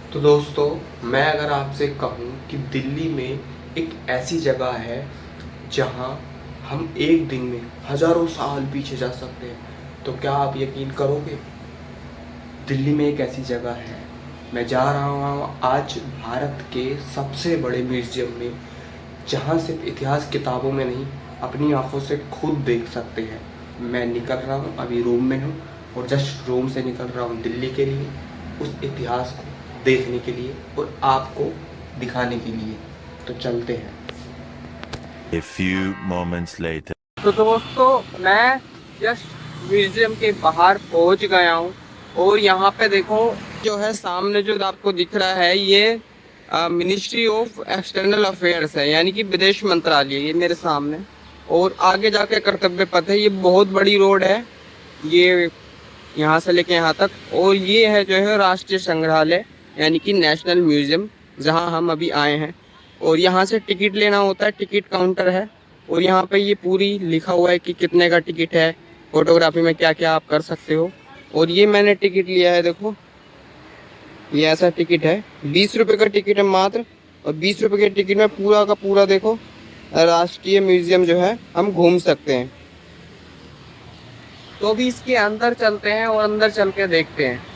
तो दोस्तों, मैं अगर आपसे कहूँ कि दिल्ली में एक ऐसी जगह है जहाँ हम एक दिन में हज़ारों साल पीछे जा सकते हैं, तो क्या आप यकीन करोगे? दिल्ली में एक ऐसी जगह है। मैं जा रहा हूँ आज भारत के सबसे बड़े म्यूज़ियम में, जहाँ सिर्फ इतिहास किताबों में नहीं, अपनी आँखों से खुद देख सकते हैं। मैं निकल रहा हूँ, अभी रूम में हूँ और जस्ट रूम से निकल रहा हूँ दिल्ली के लिए, उस इतिहास को देखने के लिए और आपको दिखाने के लिए। तो चलते हैं। A few moments later. तो दोस्तों, मैं जस्ट म्यूजियम के बाहर पहुंच गया हूँ और यहाँ पे देखो, जो है सामने जो आपको दिख रहा है, ये मिनिस्ट्री ऑफ एक्सटर्नल अफेयर्स है, यानी कि विदेश मंत्रालय, ये मेरे सामने। और आगे जाके कर्तव्य पथ है। ये बहुत बड़ी रोड है, ये यहाँ से लेके यहाँ तक। और ये है जो है राष्ट्रीय संग्रहालय, यानी कि नेशनल म्यूजियम, जहाँ हम अभी आए हैं। और यहाँ से टिकट लेना होता है, टिकट काउंटर है। और यहाँ पे ये पूरी लिखा हुआ है कि कितने का टिकट है, फोटोग्राफी में क्या क्या आप कर सकते हो। और ये मैंने टिकट लिया है, देखो ये ऐसा टिकट है, 20 रुपये का टिकट है मात्र। और 20 रुपये के टिकट में पूरा का पूरा देखो राष्ट्रीय म्यूजियम जो है हम घूम सकते हैं। तो अभी इसके अंदर चलते हैं और अंदर चल के देखते हैं।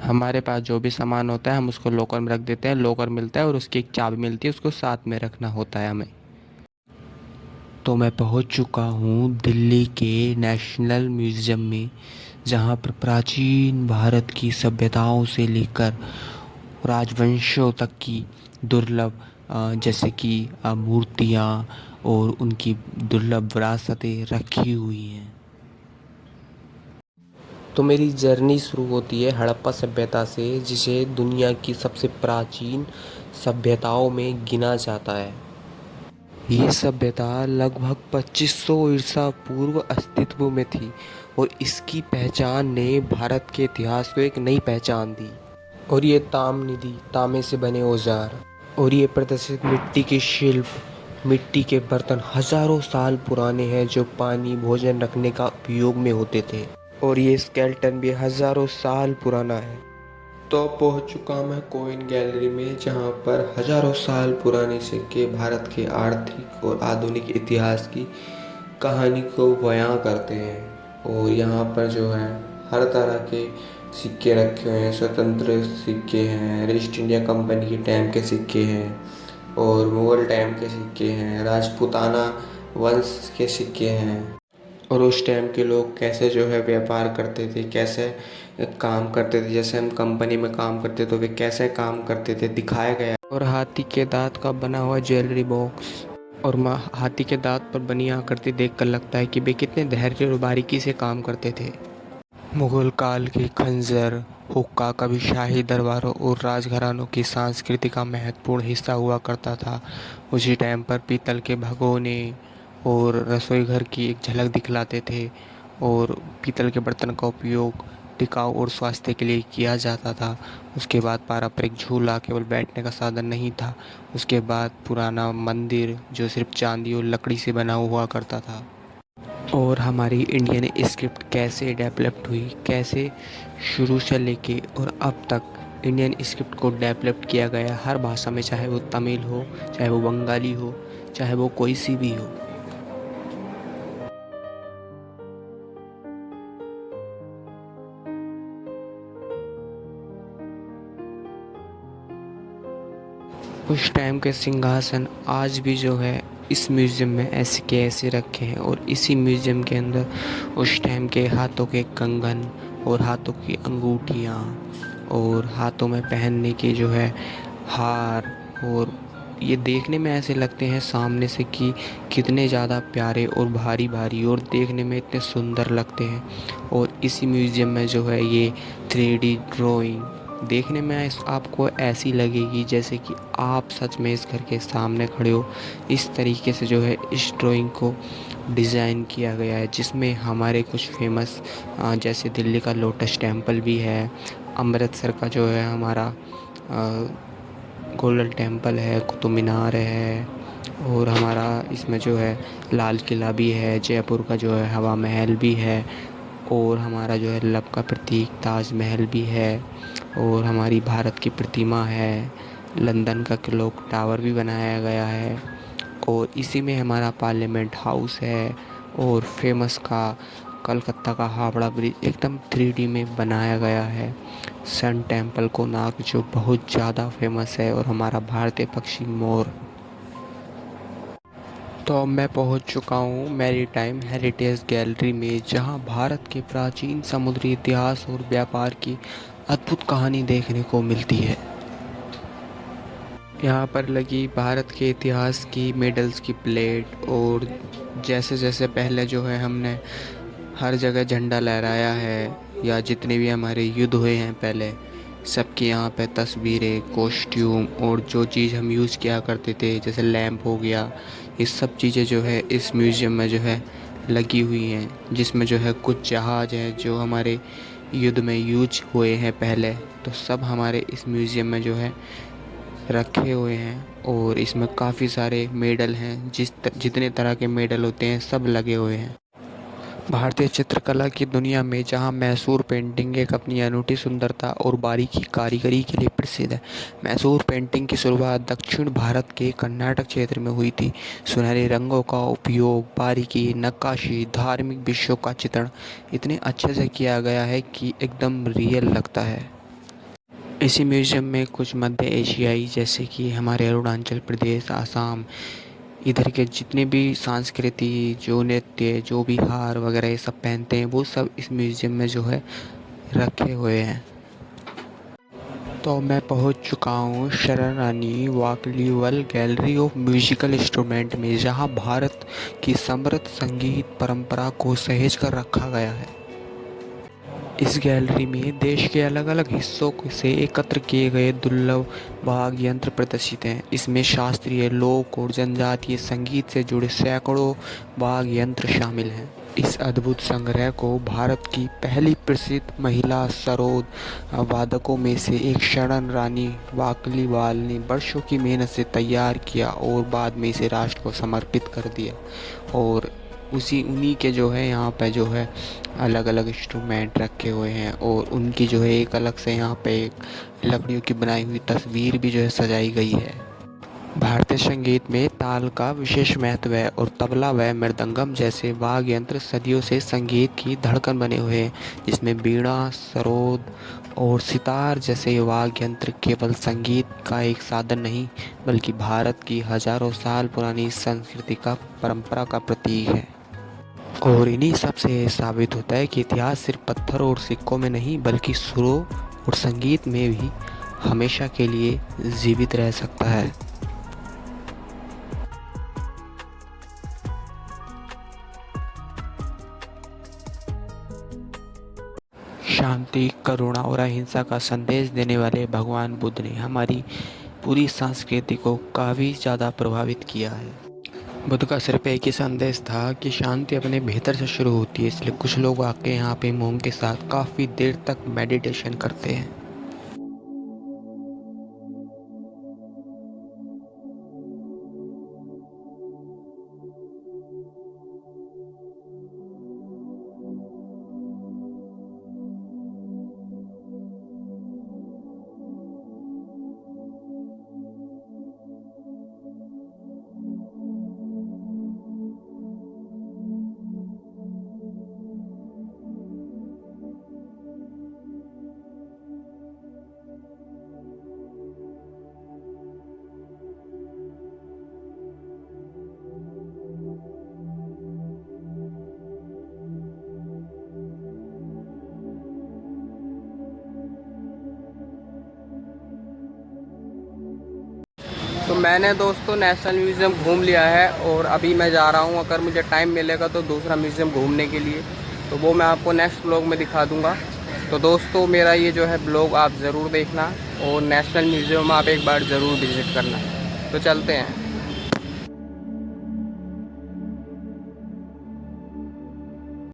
हमारे पास जो भी सामान होता है हम उसको लॉकर में रख देते हैं, लॉकर मिलता है और उसकी एक चाबी मिलती है, उसको साथ में रखना होता है हमें। तो मैं पहुंच चुका हूं दिल्ली के नेशनल म्यूज़ियम में, जहां पर प्राचीन भारत की सभ्यताओं से लेकर राजवंशों तक की दुर्लभ जैसे कि मूर्तियां और उनकी दुर्लभ विरासतें रखी हुई हैं। तो मेरी जर्नी शुरू होती है हड़प्पा सभ्यता से, जिसे दुनिया की सबसे प्राचीन सभ्यताओं में गिना जाता है। ये सभ्यता लगभग 2500 ईसा पूर्व अस्तित्व में थी और इसकी पहचान ने भारत के इतिहास को एक नई पहचान दी। और ये ताम्रनिधि, तांबे से बने औजार और ये प्रदर्शित मिट्टी के शिल्प, मिट्टी के बर्तन हजारों साल पुराने हैं, जो पानी भोजन रखने का उपयोग में होते थे। और ये स्केल्टन भी हजारों साल पुराना है। तो पहुंच चुका मैं कोइन गैलरी में, जहां पर हजारों साल पुराने सिक्के भारत के आर्थिक और आधुनिक इतिहास की कहानी को बयां करते हैं। और यहाँ पर जो है हर तरह के सिक्के रखे हुए हैं। स्वतंत्र सिक्के हैं, ईस्ट इंडिया कंपनी के टाइम के सिक्के हैं और मुगल टाइम के सिक्के हैं, राजपूताना वंश के सिक्के हैं। और उस टाइम के लोग कैसे जो है व्यापार करते थे, कैसे काम करते थे, जैसे हम कंपनी में काम करते तो वे कैसे काम करते थे, दिखाया गया। और हाथी के दांत का बना हुआ ज्वेलरी बॉक्स, और हाथी के दांत पर बनी आकृति देखकर लगता है कि वे कितने धैर्य और बारीकी से काम करते थे। मुगल काल के खंजर, हुक्का कभी शाही दरबारों और राजघरानों की संस्कृति का महत्वपूर्ण हिस्सा हुआ करता था। उसी टाइम पर पीतल के भगोने और रसोई घर की एक झलक दिखलाते थे। और पीतल के बर्तन का उपयोग टिकाऊ और स्वास्थ्य के लिए किया जाता था। उसके बाद पारंपरिक झूला केवल बैठने का साधन नहीं था। उसके बाद पुराना मंदिर, जो सिर्फ चांदी और लकड़ी से बना हुआ करता था। और हमारी इंडियन स्क्रिप्ट कैसे डेवलप्ड हुई, कैसे शुरू से लेके और अब तक इंडियन स्क्रिप्ट को डेवलप किया गया हर भाषा में, चाहे वो तमिल हो, चाहे वो बंगाली हो, चाहे वो कोई सी भी हो। उस टाइम के सिंहासन आज भी जो है इस म्यूज़ियम में ऐसे के ऐसे रखे हैं। और इसी म्यूज़ियम के अंदर उस टाइम के हाथों के कंगन और हाथों की अंगूठियाँ और हाथों में पहनने के जो है हार, और ये देखने में ऐसे लगते हैं सामने से कि कितने ज़्यादा प्यारे और भारी भारी, और देखने में इतने सुंदर लगते हैं। और इसी म्यूज़ियम में जो है ये 3D ड्राइंग देखने में आपको ऐसी लगेगी जैसे कि आप सच में इस घर के सामने खड़े हो। इस तरीके से जो है इस ड्राइंग को डिज़ाइन किया गया है, जिसमें हमारे कुछ फेमस जैसे दिल्ली का लोटस टेम्पल भी है, अमृतसर का जो है हमारा गोल्डन टेम्पल है, कुतुब मीनार है, और हमारा इसमें जो है लाल किला भी है, जयपुर का जो है हवा महल भी है, और हमारा जो है लव का प्रतीक ताजमहल भी है और हमारी भारत की प्रतिमा है, लंदन का क्लॉक टावर भी बनाया गया है और इसी में हमारा पार्लियामेंट हाउस है और फेमस का कलकत्ता का हावड़ा ब्रिज एकदम 3D में बनाया गया है। सन टेम्पल कोणार्क जो बहुत ज़्यादा फेमस है और हमारा भारतीय पक्षी मोर। तो अब मैं पहुंच चुका हूं मैरीटाइम हेरिटेज गैलरी में, जहां भारत के प्राचीन समुद्री इतिहास और व्यापार की अद्भुत कहानी देखने को मिलती है। यहाँ पर लगी भारत के इतिहास की मेडल्स की प्लेट और जैसे जैसे पहले जो है हमने हर जगह झंडा लहराया है या जितने भी हमारे युद्ध हुए हैं पहले, सबकी यहाँ पे तस्वीरें, कॉस्ट्यूम और जो चीज़ हम यूज़ किया करते थे जैसे लैंप हो गया, ये सब चीज़ें जो है इस म्यूज़ियम में जो है लगी हुई हैं, जिसमें जो है कुछ जहाज़ हैं जो हमारे युद्ध में यूज हुए हैं पहले, तो सब हमारे इस म्यूज़ियम में जो है रखे हुए हैं और इसमें काफ़ी सारे मेडल हैं, जितने तरह के मेडल होते हैं सब लगे हुए हैं। भारतीय चित्रकला की दुनिया में जहां मैसूर पेंटिंग एक अपनी अनूठी सुंदरता और बारीकी कारीगरी के लिए प्रसिद्ध है। मैसूर पेंटिंग की शुरुआत दक्षिण भारत के कर्नाटक क्षेत्र में हुई थी। सुनहरे रंगों का उपयोग, बारीकी, नक्काशी, धार्मिक विषयों का चित्रण इतने अच्छे से किया गया है कि एकदम रियल लगता है। इसी म्यूज़ियम में कुछ मध्य एशियाई जैसे कि हमारे अरुणाचल प्रदेश, आसाम, इधर के जितने भी संस्कृति, जो नृत्य, जो भी हार वगैरह ये सब पहनते हैं, वो सब इस म्यूज़ियम में जो है रखे हुए हैं। तो मैं पहुंच चुका हूँ शरण रानी वाकलीवाल गैलरी ऑफ म्यूजिकल इंस्ट्रूमेंट में, जहां भारत की समृद्ध संगीत परंपरा को सहेज कर रखा गया है। इस गैलरी में देश के अलग अलग हिस्सों से एकत्र किए गए दुर्लभ वाद्य यंत्र प्रदर्शित हैं। इसमें शास्त्रीय, लोक और जनजातीय संगीत से जुड़े सैकड़ों वाद्य यंत्र शामिल हैं। इस अद्भुत संग्रह को भारत की पहली प्रसिद्ध महिला सरोद वादकों में से एक शरण रानी वाकलीवाल ने वर्षों की मेहनत से तैयार किया और बाद में इसे राष्ट्र को समर्पित कर दिया। और उन्हीं के जो है यहाँ पे जो है अलग अलग इंस्ट्रूमेंट रखे हुए हैं और उनकी जो है एक अलग से यहाँ पे एक लकड़ियों की बनाई हुई तस्वीर भी जो है सजाई गई है। भारतीय संगीत में ताल का विशेष महत्व है और तबला व मृदंगम जैसे वाद्य यंत्र सदियों से संगीत की धड़कन बने हुए हैं, जिसमें वीणा, सरोद और सितार जैसे वाद्य यंत्र केवल संगीत का एक साधन नहीं, बल्कि भारत की हजारों साल पुरानी संस्कृति का परंपरा का प्रतीक है। और इन्हीं सब से साबित होता है कि इतिहास सिर्फ पत्थर और सिक्कों में नहीं, बल्कि सुरों और संगीत में भी हमेशा के लिए जीवित रह सकता है। शांति, करुणा और अहिंसा का संदेश देने वाले भगवान बुद्ध ने हमारी पूरी संस्कृति को काफ़ी ज़्यादा प्रभावित किया है। बुद्ध का सिर्फ एक ही संदेश था कि शांति अपने भीतर से शुरू होती है, इसलिए कुछ लोग आके यहाँ पे मोम के साथ काफ़ी देर तक मेडिटेशन करते हैं। तो मैंने दोस्तों नेशनल म्यूज़ियम घूम लिया है और अभी मैं जा रहा हूँ, अगर मुझे टाइम मिलेगा तो दूसरा म्यूज़ियम घूमने के लिए, तो वो मैं आपको नेक्स्ट ब्लॉग में दिखा दूँगा। तो दोस्तों मेरा ये जो है ब्लॉग आप ज़रूर देखना और नेशनल म्यूज़ियम आप एक बार ज़रूर विज़िट करना। तो चलते हैं।